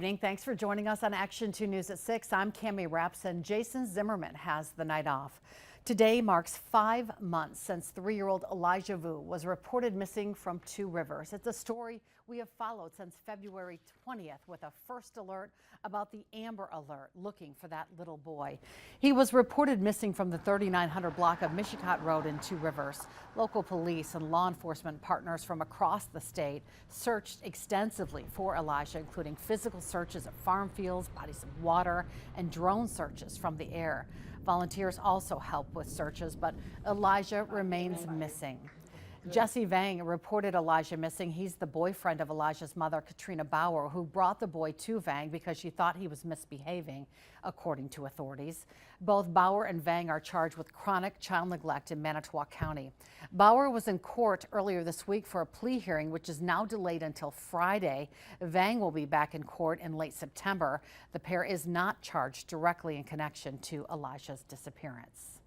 Evening. Thanks for joining us on Action 2 News at 6. I'm Cami Rapson. Jason Zimmerman has the night off. Today marks 5 months since 3-year-old Elijah Vue was reported missing from Two Rivers. It's a story we have followed since February 20th with a first alert about the Amber Alert looking for that little boy. He was reported missing from the 3900 block of Michicot Road in Two Rivers. Local police and law enforcement partners from across the state searched extensively for Elijah, including physical searches of farm fields, bodies of water, and drone searches from the air. Volunteers also help with searches, but Elijah remains missing. Jesse Vang reported Elijah missing. He's the boyfriend of Elijah's mother, Katrina Bauer, who brought the boy to Vang because she thought he was misbehaving, according to authorities. Both Bauer and Vang are charged with chronic child neglect in Manitowoc County. Bauer was in court earlier this week for a plea hearing, which is now delayed until Friday. Vang will be back in court in late September. The pair is not charged directly in connection to Elijah's disappearance.